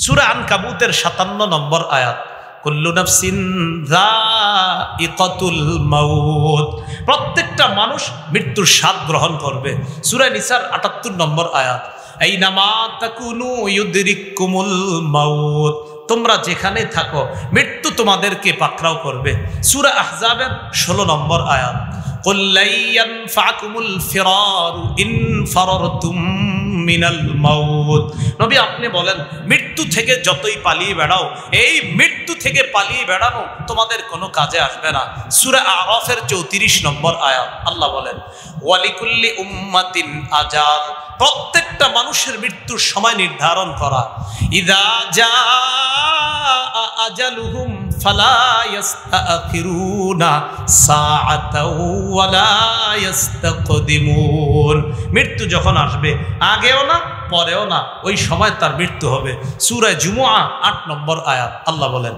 সূরা আনকাবুতের 57 নম্বর আয়াত, কুল্লু নাফসিন যায়িকাতুল মাউত, প্রত্যেকটা মানুষ মৃত্যুর স্বাদ গ্রহণ করবে। সূরা নিসার 78 নম্বর আয়াত, আইনামা তাকুনু ইউদরিকুমুল মাউত, তোমরা যেখানে থাকো মৃত্যু তোমাদেরকে পাকড়াও করবে। সূরা আহজাবের 16 নম্বর আয়াত, কুল লা ইয়ানফাকুমুল ফিরারু ইন ফারারতুম মিনাল মাউত, নবী আপনি বলেন মৃত্যু থেকে যতই পালিয়ে বেড়াও, এই মৃত্যু থেকে পালিয়ে বেড়ানো তোমাদের কোনো কাজে আসবে না। সূরা আরাফের 34 নম্বর আয়াত, আল্লাহ বলেন ওয়ালিকুল্লি উম্মাতিন আজাল, প্রত্যেকটা মানুষের মৃত্যুর সময় নির্ধারণ করা। ইযা জাআ আজালুহুম ফালা ইস্তাখিরুনা সাআতাও ওয়ালা ইস্তাকদিমুন, মৃত্যু যখন আসবে আগেও না পরেও না, ওই সময় তার মৃত্যু হবে। সূরা জুমুআ 8 নম্বর আয়াত, আল্লাহ বলেন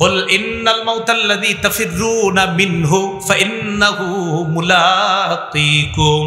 কুল ইন্নাল মাউতাল্লাযী তাফিররুনা মিনহু ফাইন্নাহু মুলাকীকুম,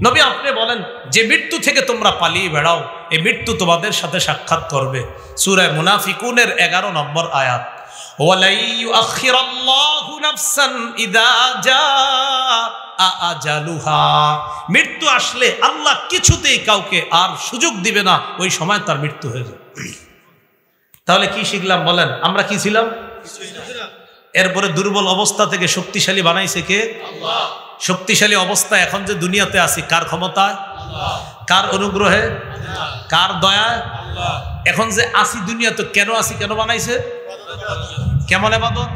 নবী আপনি বলেন যে মৃত্যু থেকে তোমরা পালিয়ে বেড়াও, এই মৃত্যু তোমাদের সাথে সাক্ষাৎ করবে। সূরা মুনাফিকুনের 11 নম্বর আয়াত, ওয়ালা ইউআখিরাল্লাহু নাফসান ইযা জাআ আজালুহা, মৃত্যু আসলে আল্লাহ কিছুতেই কাউকে আর সুযোগ দিবে না, ওই সময় তার মৃত্যু হয়ে যাবে। তাহলে কি শিখলাম বলেন? আমরা কি ছিলাম? এরপরে দুর্বল অবস্থা থেকে শক্তিশালী বানাইছে কে? আল্লাহ। শক্তিশালী অবস্থা এখন যে দুনিয়াতে আছি কার ক্ষমতায়? আল্লাহ। কার অনুগ্রহে? আল্লাহ। কার দয়ায়? আল্লাহ। এখন যে আসি দুনিয়াতে কেন আসি, কেন বানাইছে? কেমন ইবাদত?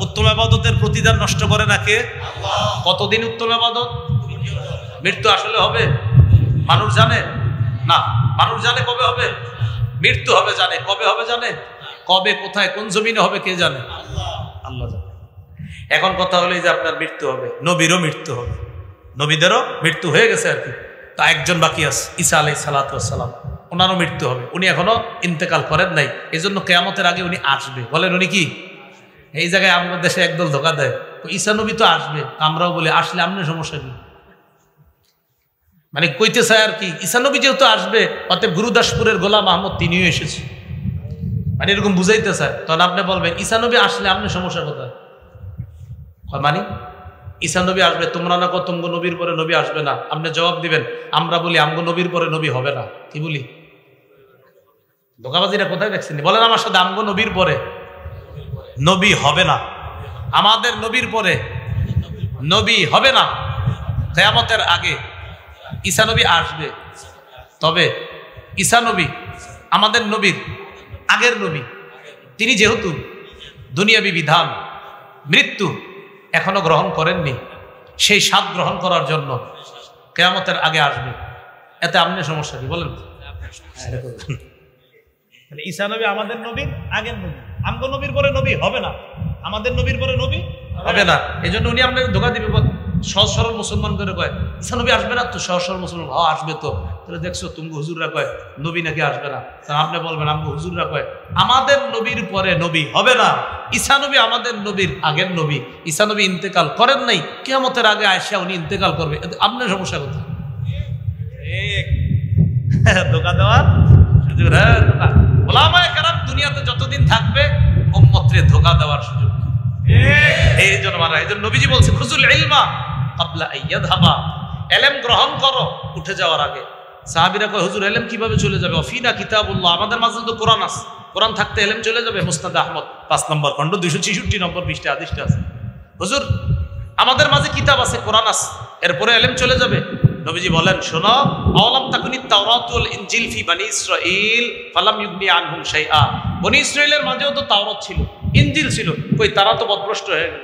উত্তম ইবাদতের প্রতিদান নষ্ট করে না কে? আল্লাহ। কতদিন উত্তম ইবাদত? মৃত্যু আসলে হবে? মানুষ জানে না। মানুষ জানে কবে হবে? মৃত্যু হবে জানে, কবে হবে জানে? কবে, কোথায়, কোন জমিনে হবে কে জানে? আল্লাহ জানে। এখন কথা হলো যে আপনার মৃত্যু হবে, নবীরও মৃত্যু হবে, নবীদেরও মৃত্যু হয়ে গেছে আর কি। তা একজন বাকি আছে, ঈসা আলাইহিস সালাতু ওয়াস সালাম, ওনারও মৃত্যু হবে। উনি এখনো ইন্তেকাল করেন নাই, এজন্য কিয়ামতের আগে উনি আসবে। বলেন উনি কি? এই জায়গায় আমাদের দেশে একদল ধোকা দেয়, ঈসা নবী তো আসবে, আমরাও বলি আসলে আমনে সমস্যা কি? মানে কইতে চায় আর কি, ঈসা নবী যেহেতু আসবে অতএব গুরুদাসপুরের গোলাম আহমদ তিনিও এসেছে, মানে এরকম বুঝাইতে চায়। তখন আপনি বলবেন ঈসা নবী আসলে আপনি সমস্যা কোথায়? মানে ঈসা নবী আসবে, তোমরা না কো তোমগো নবীর পরে নবী আসবে না। আপনি জবাব দিবেন আমরা বলি আমগো নবীর পরে নবী হবে না। কি বলি? ধোকাবাজিরা কোথায় দেখছেন? বলেন আমার সাথে, আমগো নবীর পরে নবী হবে না, আমাদের নবীর পরে নবী হবে না। কিয়ামতের আগে ঈসা নবী আসবে, তবে ঈসা নবী আমাদের নবীর আগের নবী, তিনি যেহেতু দুনিয়াবী বিধান মৃত্যু এখনো গ্রহণ করেননি, সেই স্বাদ গ্রহণ করার জন্য কিয়ামতের আগে আসবে। এতে আপনার সমস্যা কি বলেন? ঈসা নবী আমাদের নবীর আগের নবী, আমগো নবীর পরে নবী হবে না, আমাদের নবীর পরে নবী হবে না। এই জন্য উনি আপনাকে ধোকা দিবে, সহজ সরল মুসলমান করে কয় ঈসা নবী আসবে না, তো সহজ সরল মুসলমান আসবে। তো তাহলে দেখছো তুমি হুজুররা কয় নবী নাকি আসবে না, আপনি বলবেন আমগো হুজুররা কয় আমাদের নবীর পরে নবী হবে না, ঈসা নবী আমাদের নবীর আগের নবী, ঈসা নবী ইন্তেকাল করেন নাই, কিয়ামতের আগে আয়েশা উনি ইন্তেকাল করবে। আপনার সমস্যা কোথায়? ধোকা দেওয়ার সুযোগ। হ্যাঁ, ধোকা। ওলামায়ে কেরাম দুনিয়াতে যতদিন থাকবে উম্মতরে ধোকা দেওয়ার সুযোগ। এই জন্য মারা, এই জন্য নবীজি বলছে খুজুল ইলমা ক্বাবলা আইয়াযহাবা, ইলম গ্রহণ করো উঠে যাওয়ার আগে। সাহাবীরা কয় হুজুর ইলম কিভাবে চলে যাবে? অফিনা কিতাবুল্লাহ, আমাদের মাঝে তো কোরআন আছে, কোরআন থাকতে ইলম চলে যাবে? মুসনাদ আহমদ 5 নম্বর খণ্ড 266 নম্বর পৃষ্ঠা হাদিসটা আছে। হুজুর আমাদের মাঝে কিতাব আছে, কোরআন আছে, এরপরে ইলম চলে যাবে? নবীজি বলেন শোনো, আওলাম তাকুনি তাওরাত ওয়াল ইনজিল ফি বনি ইসরাঈল ফালাম ইউগনি আনহুম শাইআ, বনি ইসরাঈলের মাঝেও তো তাওরাত ছিল, ইনজিল ছিল, কই তারা তো পথভ্রষ্ট হয়ে গেল।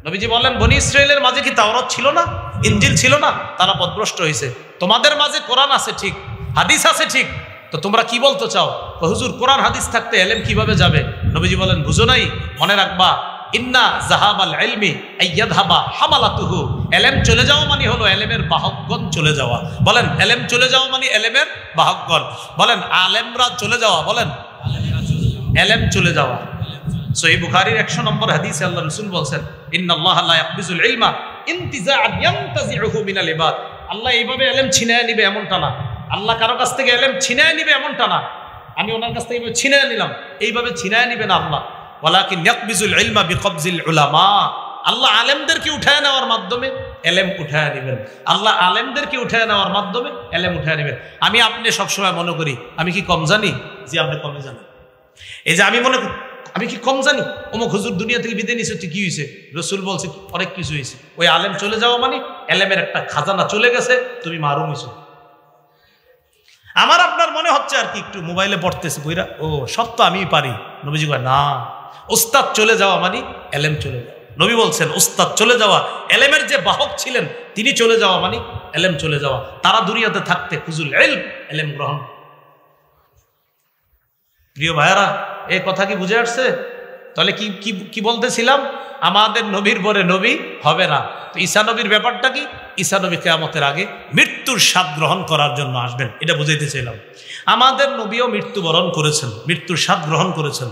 নবীজি বলেন বনি ইসরাঈলের মাঝে কি তাওরাত ছিল না, ইনজিল ছিল না? তারা পথভ্রষ্ট হয়েছে। তোমাদের মাঝে কোরআন আছে ঠিক, হাদিস আছে ঠিক, তো তোমরা কি বলতে চাও? হুজুর কোরআন হাদিস থাকতে ইলম কিভাবে যাবে? নবীজি বলেন বুঝো নাই, মনে রাখবা ইন্না যাহাবাল ইলমি আইয়াযহাবা হামালাতুহু, ইলম চলে যাওয়া মানে হলো ইলমের বাহকগণ চলে যাওয়া। বলেন ইলম চলে যাওয়া মানে ইলমের বাহকগণ। বলেন আলেমরা চলে যাওয়া, বলেন ইলম চলে যাওয়া। সহিহ বুখারীর 100 নম্বর হাদিসে আল্লাহ রাসূল বলেন ইন্নাল্লাহা লা ইয়াকবিজুল ইলমা ইনতিজাআন ইয়ানতাজিউহু মিনাল ইবাদ, আল্লাহ এইভাবে ইলম ছিনায় নিবে এমনটা না, আল্লাহ কারো কাছ থেকে ইলম ছিনায় নিবে এমনটা না, আমি ওনার কাছ থেকে ছিনায় নিলাম, এইভাবে ছিনায় নিবেন আল্লাহ। ওয়ালাকিন ইয়াকবিজুল ইলমা বিকবজিল উলামা, আল্লাহ আলেমদেরকে উঠায় নেওয়ার মাধ্যমে এলেম উঠায় নেবেন। আল্লাহ আলেমদেরকে উঠায় নেওয়ার মাধ্যমে এলেম উঠায় নেবেন। আমি আপনি সবসময় মনে করি আমি কি কম জানি? যে আপনি কমে জানেন। এই যে আমি মনে করি আমি কি কম জানি, অমুক হুজুর দুনিয়া থেকে বিদায় নিছে, কি হয়েছে? রসুল বলছে অনেক কিছু হয়েছে। ওই আলেম চলে যাওয়া মানে এলেমের একটা খাজানা চলে গেছে, তুমি মারুম হয়েছো। আমার আপনার মনে হচ্ছে আর কি একটু মোবাইলে পড়তেছে বইরা, ও সব তো আমি পারি। নবীজি কয় না, উস্তাদ চলে যাওয়া মানে এলেম চলে যাওয়া। নবী বলছেন উস্তাদ চলে যাওয়া, এলেমের যে বাহক ছিলেন তিনি চলে যাওয়া মানে এলেম চলে যাওয়া। তারা দুনিয়াতে থাকতে হুজুল ইলম, এলেম গ্রহণ। প্রিয় ভাইয়ারা, এই কথা কি বুঝে আসছে? তাহলে কি কি কি বলতেছিলাম? আমাদের নবীর পরে নবী হবে না। তো ঈসা নবীর ব্যাপারটা কি? ঈসা নবী কিয়ামতের আগে মৃত্যুর স্বাদ গ্রহণ করার জন্য আসবেন, এটা বুঝাইতে চাইলাম। আমাদের নবীও মৃত্যুবরণ করেছেন, মৃত্যুর স্বাদ গ্রহণ করেছেন।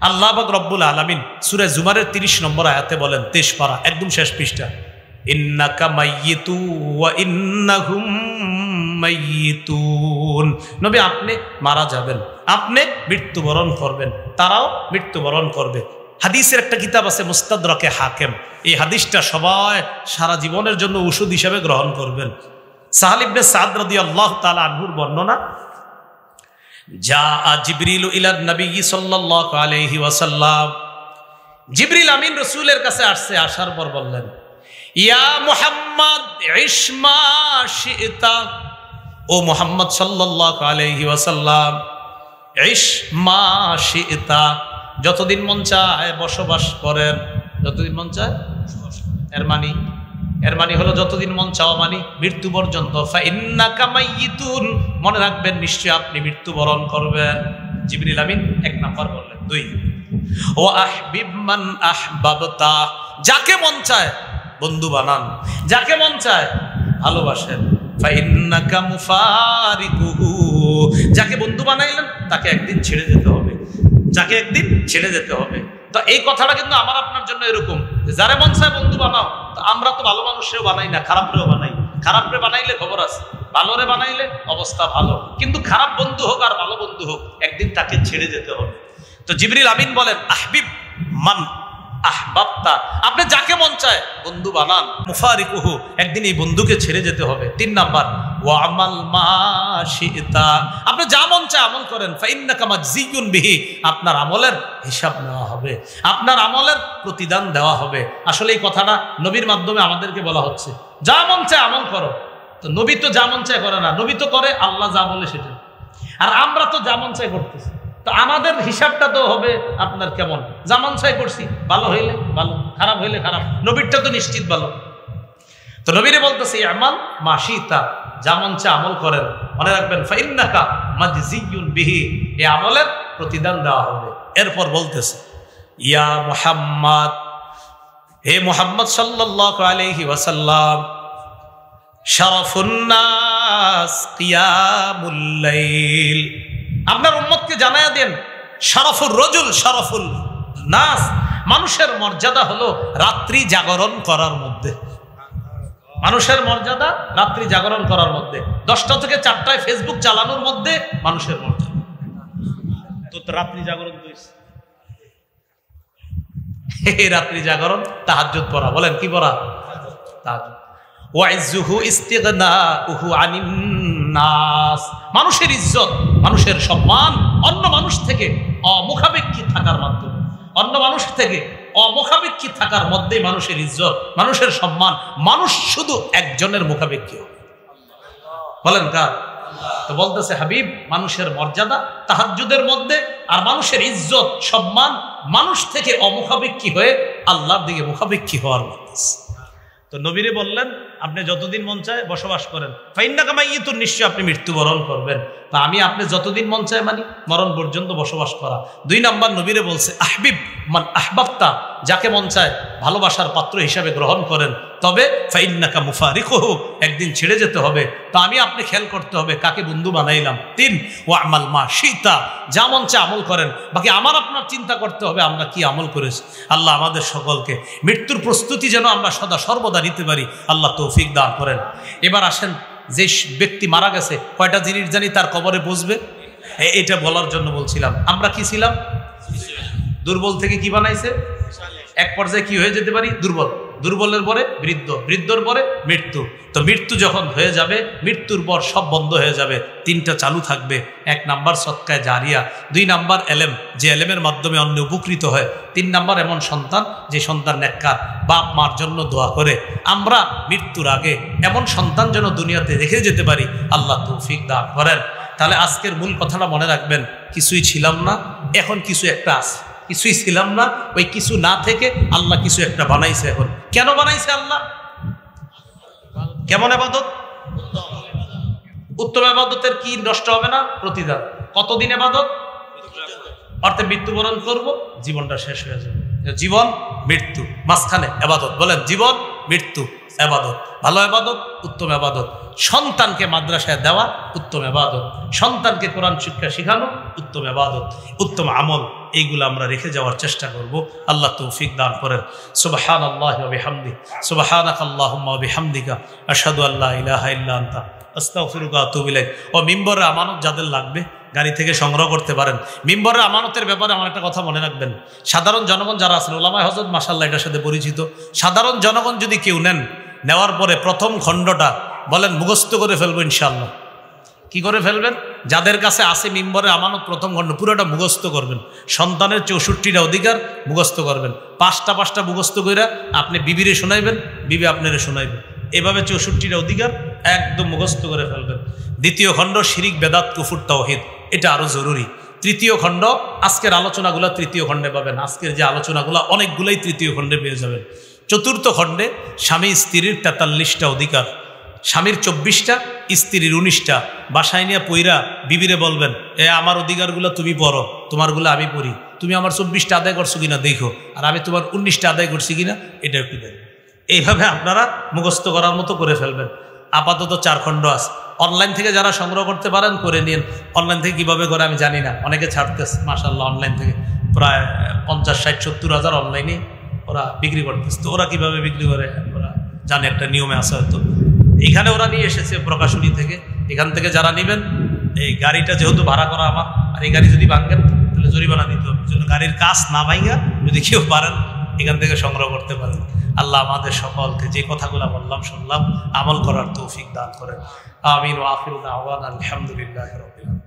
আল্লাহ পাক রব্বুল আলামিন সূরা জুমারের 30 নম্বর আয়াতে বলেন, 23 পারা একদম শেষ পৃষ্ঠা, ইন্নাকা মাইয়িতু ওয়া ইন্নাহুম মাইয়িতুন। নবী আপনি মারা যাবেন, আপনি মৃত্যুবরণ করবেন, তারাও মৃত্যুবরণ করবে। হাদিসের একটা কিতাব আছে মুস্তাদরাকে হাকিম, এই হাদিসটা সবাই সারা জীবনের জন্য ওষুধ হিসেবে গ্রহণ করবেন। সাহাল ইবনে সাদ রাদিয়াল্লাহু তাআলা আনহুর বর্ণনা, যা জিবরিল ইলান নবী সাল্লাল্লাহু আলাইহি ওয়াসাল্লাম, জিবরিল আমিন রাসূলের কাছে আসছে। আসার পর বললেন, ইয়া মুহাম্মদ ইশ মা শি'তা, ও মুহাম্মদ সাল্লাল্লাহু আলাইহি ওয়াসাল্লাম, ইশ মা শি'তা, যতদিন মন চায় বসবাস করেন, যতদিন মন চায়। এর মানে হলো যতদিন মন চাওয়া মানে মৃত্যু পর্যন্ত। ফাইন্নাকা মাইয়িতুন, মনে রাখবেন নিশ্চয় আপনি মৃত্যুবরণ করবেন। জিবরিল আমিন 1 নাম্বার বললেন। 2, ও আহবিব মান আহবাবতা, যাকে মন চায় বন্ধু বানান, যাকে মন চায় ভালোবাসেন। ফাইন্নাকা মুফারিকুহু, যাকে বন্ধু বানাইলেন তাকে একদিন ছেড়ে যেতে হবে, যাকে একদিন ছেড়ে যেতে হবে। তো এই কথাটা কিন্তু আমার আপনার জন্য এরকম, যারে মন চায় বন্ধু বানাও। তো আমরা তো ভালো মানুষেও বানাই না, খারাপরেও বানাই। খারাপরে বানাইলে খবর আছে, ভালোরে বানাইলে অবস্থা ভালো। কিন্তু খারাপ বন্ধু হোক আর ভালো বন্ধু হোক, একদিন তাকে ছেড়ে যেতে হবে। তো জিবরিল আমিন বলেন, আহবিব মান আহবাবতা, আপনি যাকে মন চায় বন্ধু বানান। মুফারিকুহু, একদিন এই বন্ধুকে ছেড়ে যেতে হবে। 3 নাম্বার, ওয়া আমাল মা শি'তা, আপনি যা মন চায় আমল করেন। ফাইন্নাকা মাজজিয়ুন বিহি, আপনার আমলের হিসাব নেওয়া হবে, আপনার আমলের প্রতিদান দেওয়া হবে। আসলে এই কথাটা নবীর মাধ্যমে আমাদেরকে বলা হচ্ছে, যা মন চায় আমল করো। তো নবী তো যা মন চায় করে না, নবী তো করে আল্লাহ যা বলে সেটা। আর আমরা তো যা মন চায় করতেছি। তো আমাদের হিসাবটা তো হবে আপনার কেমন, যেমন চাই করছি, ভালো হইলে ভালো, খারাপ হইলে খারাপ। নবীরটা তো নিশ্চিত ভালো। তো নবীরে বলতেছে আমাল মা শি'তা, যেমন চা আমল করেন। মনে রাখবেন ফাইন্নাকা মাজজিয়ুন বিহি, এই আমলের প্রতিদান দেওয়া হবে। এরপর বলতেছে, ইয়া মুহাম্মদ, হে মুহাম্মদ সাল্লাল্লাহু আলাইহি ওয়াসাল্লাম, শারাফুন নাস কিয়ামুল লাইল, আপনার উম্মতকে জানায়া দেন, শারাফুর রজুল শারাফুল নাস, মানুষের মর্যাদা হলো রাত্রি জাগরণ করার মধ্যে। মানুষের মর্যাদা রাত্রি জাগরণ করার মধ্যে। 10টা থেকে 4টায় ফেসবুক চালানোর মধ্যে মানুষের মর্যাদা। তো রাত্রি জাগরণ কইছে, রাত্রি জাগরণ তাহাজ্জুদ পড়া। বলেন কি পড়া? তাহাজ্জুদ। ওয়াইজুহু ইস্তিগনাউহু আনিন নাস, মানুষের ইজ্জত, মানুষের সম্মান অন্য মানুষ থেকে অমুখাপেক্ষী থাকার মাধ্যমে, অন্য মানুষ থেকে অমুখাপেক্ষী থাকার মধ্যেই মানুষের ইজ্জত, মানুষের সম্মান। মানুষ শুধু একজনের মুখাপেক্ষী হবে। বলেন কার? তো বলতেছে হাবিব, মানুষের মর্যাদা তাহাজ্জুদের মধ্যে, আর মানুষের ইজ্জত সম্মান মানুষ থেকে অমুখাপেক্ষী হয়ে আল্লাহর দিকে মুখাপেক্ষী হওয়ার মধ্যে। তো নবীরে বললেন, আপনি যতদিন মন চায় বসবাস করেন। ফাইন্নাকা মাইয়িতুন, নিশ্চয় আপনি মৃত্যুবরণ করবেন। তা আমি আপনি যতদিন মন চায় মানি মরণ পর্যন্ত বসবাস করা। 2 নাম্বার নবীরে বলছে, আহবিব মান আহবাবতা, যাকে মন চায় ভালোবাসার পাত্র হিসাবে গ্রহণ করেন। তবে ফাইন্নাকা মুফারিকুহু, একদিন ছেড়ে যেতে হবে। তা আমি আপনি খেয়াল করতে হবে কাকে বন্ধু বানাইলাম। 3, ওয়া আমাল মা শি'তা, যা মন চায় আমল করেন। বাকি আমার আপনার চিন্তা করতে হবে আমরা কি আমল করেছি। আল্লাহ আমাদের সকলকে মৃত্যুর প্রস্তুতি যেন আমরা সদা সর্বদা নিতে পারি, আল্লাহ তৌফিক দান করেন। এবার আসেন, যে ব্যক্তি মারা গেছে কয়টা জিনিস জানি তার কবরে বসবে? এটা বলার জন্য বলছিলাম আমরা কি ছিলাম? দুর্বল থেকে কি বানাইছে? এক পর্যায়ে কি হয়ে যেতে পারি? দুর্বল, দুর্বলের পরে বৃদ্ধ, বৃদ্ধর পরে মৃত্যু। তো মৃত্যু যখন হয়ে যাবে, মৃত্যুর পর সব বন্ধ হয়ে যাবে, তিনটা চালু থাকবে। 1 নাম্বার সদকায়ে জারিয়া, 2 নাম্বার এলেম, যে এলেমের মাধ্যমে অন্য উপকৃত হয়, 3 নাম্বার এমন সন্তান যে সন্তান নেককার, বাপ মার জন্য দোয়া করে। আমরা মৃত্যুর আগে এমন সন্তান যেন দুনিয়াতে রেখে যেতে পারি, আল্লাহ তৌফিক দান করেন। তাহলে আজকের মূল কথাটা মনে রাখবেন, কিছুই ছিলাম না, এখন কিছু একটা আছে। কিছুই ছিলাম না, ওই কিছু না থেকে আল্লাহ কিছু একটা বানাইছে। এখন কেন বানাইছে আল্লাহ? কেমন ইবাদত? উত্তম ইবাদতের কি নষ্ট হবে না? প্রতিদান। কতদিন ইবাদত? অর্থাৎ মৃত্যুবরণ করব, জীবনটা শেষ হয়ে যাবে। জীবন মৃত্যু, মাঝখানে ইবাদত। বলেন জীবন মৃত্যু ইবাদত। ভালো ইবাদত, উত্তম ইবাদত। সন্তানকে মাদ্রাসায় দেওয়া উত্তম ইবাদত, সন্তানকে কোরআন শিক্ষা শেখানো উত্তম ইবাদত, উত্তম আমল। এইগুলো আমরা রেখে যাওয়ার চেষ্টা করব। আল্লাহ তৌফিক দান করেন। সুবহানাল্লাহি ওয়া বিহামদিহি, সুবহানাকাল্লাহুম্মা ওয়া বিহামদিকা, আশহাদু আল্লা ইলাহা ইল্লা আনতা, আস্তাগফিরুকা ওয়া আতুবু ইলাইক। ও মিম্বরের আমানত যাদের লাগবে গাড়ি থেকে সংগ্রহ করতে পারেন। মিম্বরের আমানতের ব্যাপারে আমার একটা কথা মনে রাখবেন, সাধারণ জনগণ যারা আছেন, ওলামায়ে হযরত মাশাআল্লাহ এটার সাথে পরিচিত, সাধারণ জনগণ যদি কেউ নেন, নেওয়ার পরে প্রথম খণ্ডটা বলেন মুখস্থ করে ফেলবো ইনশাআল্লাহ। কি করে ফেলবেন? যাদের কাছে আছে মিম্বরের আমানত প্রথম খণ্ড, পুরোটা মুখস্থ করবেন। সন্তানের 64টা অধিকার মুখস্থ করবেন। 5টা মুখস্থ করে আপনি বিবিরে শোনাইবেন, বিবি আপনারে শোনাইবেন। এভাবে 64টা অধিকার একদম মুখস্থ করে ফেলবেন। দ্বিতীয় খণ্ড শিরিক, বেদাত, কুফর, তাওহীদ, এটা আরো জরুরি। তৃতীয় খণ্ড, আজকের আলোচনাগুলো তৃতীয় খণ্ডে পাবেন। আজকের যে আলোচনাগুলো অনেকগুলোই তৃতীয় খণ্ডে পেয়ে যাবেন। চতুর্থ খণ্ডে স্বামী স্ত্রীর 43টা অধিকার, স্বামীর 24টা, স্ত্রীর 19টা। বাসায় নিয়ে পইরা বিবিরে বলবেন, আমার অধিকারগুলো তুমি পড়ো, তোমারগুলো আমি পড়ি, তুমি আমার 24টা আদায় করছো কিনা দেখো, আর আমি তোমার 19টা আদায় করছি কিনা এটা একটু দেখো। এইভাবে আপনারা মুখস্থ করার মতো করে ফেলবেন। আপাতত 4 খণ্ড আছে। অনলাইন থেকে যারা সংগ্রহ করতে পারেন করে নিন। অনলাইন থেকে কীভাবে করে আমি জানি না, অনেকে ছাড়তেছে মাশাআল্লাহ। অনলাইন থেকে প্রায় 50, 60, 70 হাজার অনলাইনে ওরা বিক্রি করতেছে। তো ওরা কীভাবে বিক্রি করে ওরা জানে, একটা নিয়মে আছে হয়তো। এখানে ওরা নিয়ে এসেছে প্রকাশনী থেকে। এখান থেকে যারা নেবেন, এই গাড়িটা যেহেতু ভাড়া করা আমার, আর এই গাড়ি যদি ভাঙেন তাহলে জরিমানা দিতে হবে। জন্য গাড়ির কাজ না ভাঙা যদি কেউ পারেন এখান থেকে সংগ্রহ করতে পারেন। আল্লাহ আমাদের সকলকে যে কথাগুলো বললাম শুনলাম আমল করার তৌফিক দান করেন। আমিন ওয়া আখিরু দাওয়ানা আলহামদুলিল্লাহি রাব্বিল আলামিন।